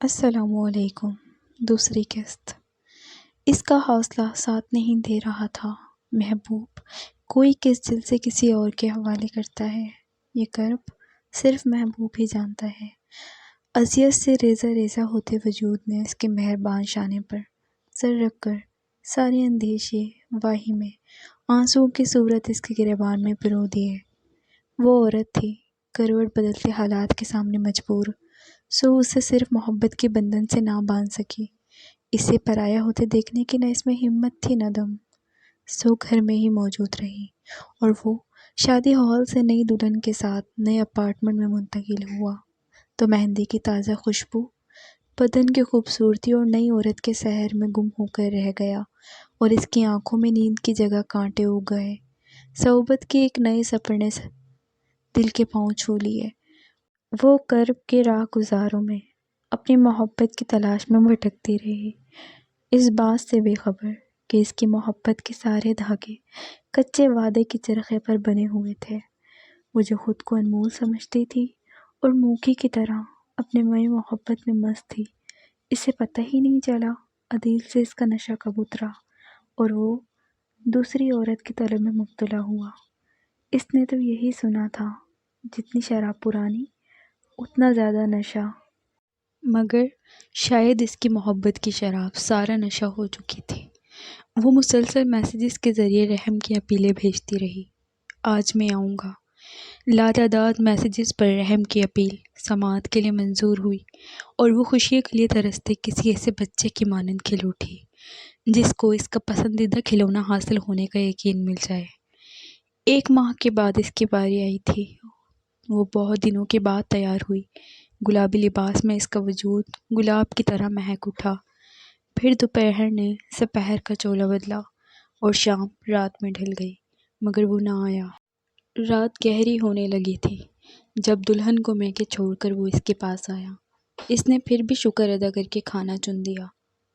السلام علیکم۔ دوسری قسط۔ اس کا حوصلہ ساتھ نہیں دے رہا تھا۔ محبوب کوئی کس دل سے کسی اور کے حوالے کرتا ہے، یہ کرب صرف محبوب ہی جانتا ہے۔ اذیت سے ریزہ ریزہ ہوتے وجود نے اس کے مہربان شانے پر سر رکھ کر سارے اندیشے واہمے آنسوؤں کی صورت اس کے گریبان میں پرو دیے۔ وہ عورت تھی، کروٹ بدلتے حالات کے سامنے مجبور، سو اسے صرف محبت کے بندھن سے نہ باندھ سکی۔ اسے پرایا ہوتے دیکھنے کی نہ اس میں ہمت تھی نہ دم، سو گھر میں ہی موجود رہی، اور وہ شادی ہال سے نئی دلہن کے ساتھ نئے اپارٹمنٹ میں منتقل ہوا تو مہندی کی تازہ خوشبو بدن کی خوبصورتی اور نئی عورت کے سحر میں گم ہو کر رہ گیا، اور اس کی آنکھوں میں نیند کی جگہ کانٹے اگ گئے۔ صحبت کے ایک نئے سفر نے دل کے پاؤں چھو لیے۔ وہ کرب کے راہ گزاروں میں اپنی محبت کی تلاش میں بھٹکتی رہی، اس بات سے بے خبر کہ اس کی محبت کے سارے دھاگے کچے وعدے کے چرخے پر بنے ہوئے تھے۔ وہ جو خود کو انمول سمجھتی تھی اور موکی کی طرح اپنے مئی محبت میں مست تھی، اسے پتہ ہی نہیں چلا عدیل سے اس کا نشہ کب اترا اور وہ دوسری عورت کی طلب میں مبتلا ہوا۔ اس نے تو یہی سنا تھا، جتنی شراب پرانی اتنا زیادہ نشہ، مگر شاید اس کی محبت کی شراب سارا نشہ ہو چکی تھی۔ وہ مسلسل میسیجز کے ذریعے رحم کی اپیلیں بھیجتی رہی، آج میں آؤں گا۔ لاتعداد میسیجز پر رحم کی اپیل سماعت کے لیے منظور ہوئی، اور وہ خوشی کے لیے ترستے کسی ایسے بچے کی مانند کھل اٹھی جس کو اس کا پسندیدہ کھلونا حاصل ہونے کا یقین مل جائے۔ 1 ماہ کے بعد اس کی باری آئی تھی۔ وہ بہت دنوں کے بعد تیار ہوئی، گلابی لباس میں اس کا وجود گلاب کی طرح مہک اٹھا۔ پھر دوپہر نے سپہر کا چولا بدلا اور شام رات میں ڈھل گئی، مگر وہ نہ آیا۔ رات گہری ہونے لگی تھی جب دلہن کو میکے چھوڑ کر وہ اس کے پاس آیا۔ اس نے پھر بھی شکر ادا کر کے کھانا چن دیا،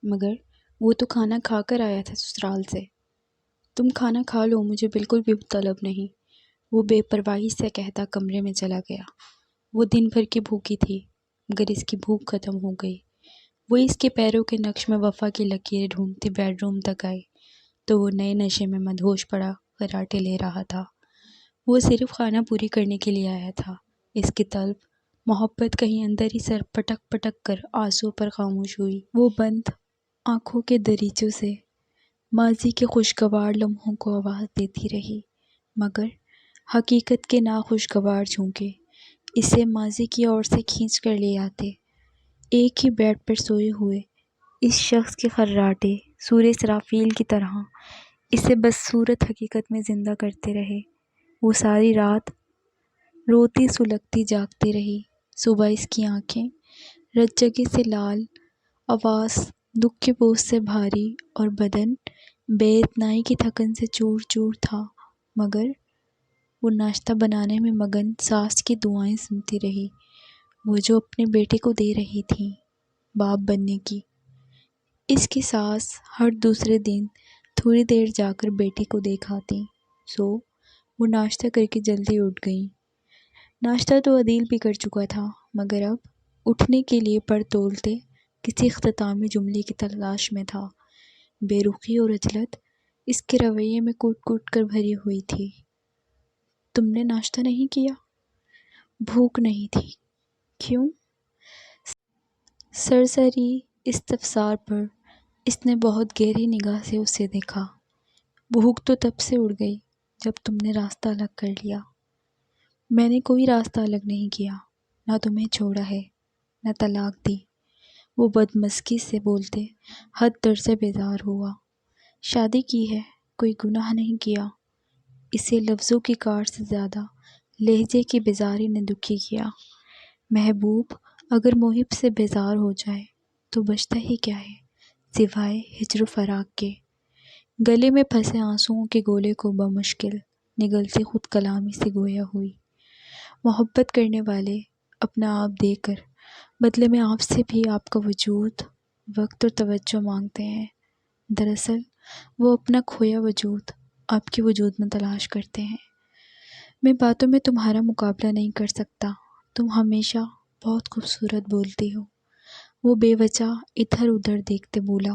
مگر وہ تو کھانا کھا کر آیا تھا سسرال سے۔ تم کھانا کھا لو، مجھے بالکل بھی طلب نہیں، وہ بے پرواہی سے کہتا کمرے میں چلا گیا۔ وہ دن بھر کی بھوکی تھی، مگر اس کی بھوک ختم ہو گئی۔ وہ اس کے پیروں کے نقش میں وفا کی لکیریں ڈھونڈتی بیڈ روم تک آئی تو وہ نئے نشے میں مدہوش پڑا خراٹے لے رہا تھا۔ وہ صرف خانہ پوری کرنے کے لیے آیا تھا۔ اس کی طلب محبت کہیں اندر ہی سر پٹک پٹک کر آنسوؤں پر خاموش ہوئی۔ وہ بند آنکھوں کے دریچوں سے ماضی کے خوشگوار لمحوں کو آواز دیتی رہی، مگر حقیقت کے ناخوشگوار جھونکے اسے ماضی کی اور سے کھینچ کر لے آتے۔ ایک ہی بیڈ پر سوئے ہوئے اس شخص کے خراٹے سورہ اسرافیل کی طرح اسے بدصورت حقیقت میں زندہ کرتے رہے۔ وہ ساری رات روتی سلگتی جاگتی رہی۔ صبح اس کی آنکھیں رت جگی سے لال، آواز دکھ کے بوجھ سے بھاری، اور بدن بے اتنائی کی تھکن سے چور چور تھا، مگر وہ ناشتہ بنانے میں مگن ساس کی دعائیں سنتی رہی، وہ جو اپنے بیٹے کو دے رہی تھی باپ بننے کی۔ اس کی ساس ہر دوسرے دن تھوڑی دیر جا کر بیٹی کو دیکھ آتی، سو وہ ناشتہ کر کے جلدی اٹھ گئی۔ ناشتہ تو عدیل بھی کر چکا تھا، مگر اب اٹھنے کے لیے پر تولتے کسی اختتامی جملے کی تلاش میں تھا۔ بے رخی اور عجلت اس کے رویے میں کوٹ کوٹ کر بھری ہوئی تھی۔ تم نے ناشتہ نہیں کیا؟ بھوک نہیں تھی؟ کیوں؟ سرسری استفسار پر اس نے بہت گہری نگاہ سے اسے دیکھا۔ بھوک تو تب سے اڑ گئی جب تم نے راستہ الگ کر لیا۔ میں نے کوئی راستہ الگ نہیں کیا، نہ تمہیں چھوڑا ہے، نہ طلاق دی، وہ بدمزگی سے بولتے حد در سے بیزار ہوا۔ شادی کی ہے، کوئی گناہ نہیں کیا۔ اسے لفظوں کی کاٹ سے زیادہ لہجے کی بیزاری نے دکھی کیا۔ محبوب اگر محب سے بیزار ہو جائے تو بچتا ہی کیا ہے سوائے ہجر و فراق کے۔ گلے میں پھنسے آنسوؤں کے گولے کو بمشکل نگلتی خود کلامی سے گویا ہوئی۔ محبت کرنے والے اپنا آپ دے کر بدلے میں آپ سے بھی آپ کا وجود، وقت اور توجہ مانگتے ہیں۔ دراصل وہ اپنا کھویا وجود آپ کے وجود میں تلاش کرتے ہیں۔ میں باتوں میں تمہارا مقابلہ نہیں کر سکتا، تم ہمیشہ بہت خوبصورت بولتی ہو، وہ بے وجہ ادھر ادھر دیکھتے بولا۔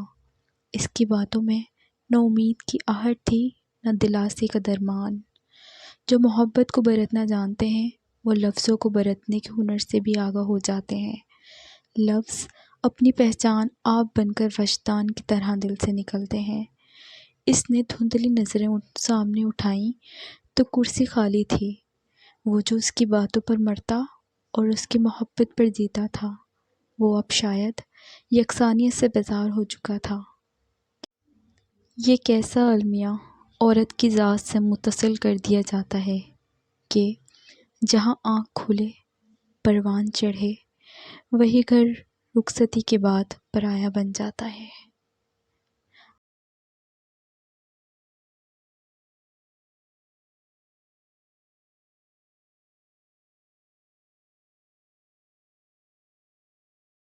اس کی باتوں میں نہ امید کی آہٹ تھی نہ دلاسے کا درمان۔ جو محبت کو برتنا جانتے ہیں وہ لفظوں کو برتنے کے ہنر سے بھی آگاہ ہو جاتے ہیں۔ لفظ اپنی پہچان آپ بن کر وجدان کی طرح دل سے نکلتے ہیں۔ اس نے دھندلی نظریں سامنے اٹھائیں تو کرسی خالی تھی۔ وہ جو اس کی باتوں پر مرتا اور اس کی محبت پر جیتا تھا، وہ اب شاید یکسانیت سے بیزار ہو چکا تھا۔ یہ کیسا المیہ عورت کی ذات سے متصل کر دیا جاتا ہے کہ جہاں آنکھ کھلے پروان چڑھے، وہی گھر رخصتی کے بعد پرایا بن جاتا ہے۔